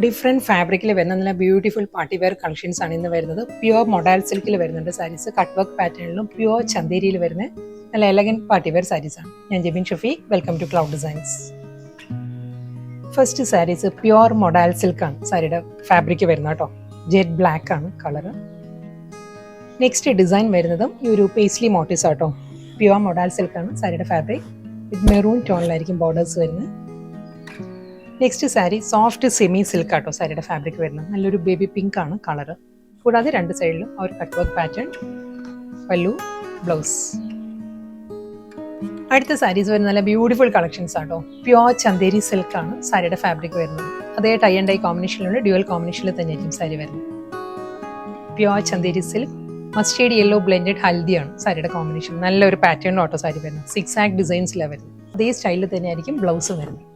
Different ഫാബ്രിക്കിൽ വരുന്ന നല്ല ബ്യൂട്ടിഫുൾ പാർട്ടി വെയർ കളക്ഷൻസ് ആണ് ഇന്ന് വരുന്നത്. പ്യുവർ മൊഡാൽ സിൽക്കിൽ വരുന്നുണ്ട് സാരീസ്, കട്ട് വർക്ക് പാറ്റേണിലും പ്യുവർ ചന്തേരിയിൽ വരുന്ന നല്ല എലഗൻറ്റ് പാർട്ടി വെയർ സാരീസ് ആണ്. ഞാൻ Jebin Shafeeq, welcome to cloud designs. First sarees pure modal സിൽക്കാണ് സാരിയുടെ ഫാബ്രിക് വരുന്നത് കേട്ടോ. ജെറ്റ് ബ്ലാക്ക് ആണ് കളറ്. നെക്സ്റ്റ് ഡിസൈൻ വരുന്നതും ഈ ഒരു പേസ്ലി മോട്ടീവ്സ് ആട്ടോ. പ്യുവർ മൊഡാൽ സിൽക്കാണ് സാരിയുടെ ഫാബ്രിക്. വിത്ത് മെറൂൺ ടോണിലായിരിക്കും ബോർഡേഴ്സ് വരുന്നത്. Next sari soft semi silk ആട്ടോ സാരിയുടെ ഫാബ്രിക് വരുന്നത്. നല്ലൊരു ബേബി പിങ്ക് ആണ് കളറ്. കൂടാതെ രണ്ട് സൈഡിലും ആ ഒരു cut work pattern, pallu, blouse. അടുത്ത സാരീസ് വരുന്ന നല്ല ബ്യൂട്ടിഫുൾ കളക്ഷൻസ് ആട്ടോ. പ്യുവർ ചന്തേരി സിൽക്ക് ആണ് സാരിയുടെ ഫാബ്രിക് വരുന്നത്. അതേ ടൈ ആൻഡ് ഡൈ കോമ്പിനേഷനിലുള്ള ഡ്യുവൽ കോമ്പിനേഷനിൽ തന്നെയായിരിക്കും സാരി വരുന്നത്. Pure Chanderi silk, mustard yellow blended ഹൽദിയാണ് സാരിയുടെ കോമ്പിനേഷൻ. നല്ലൊരു പാറ്റേൺ ഓട്ടോ സാരി വരുന്നത്. 6 ഡിസൈൻസിലാണ് വരുന്നത്. അതേ സ്റ്റൈലിൽ തന്നെയായിരിക്കും ബ്ലൗസ് വരുന്നത്.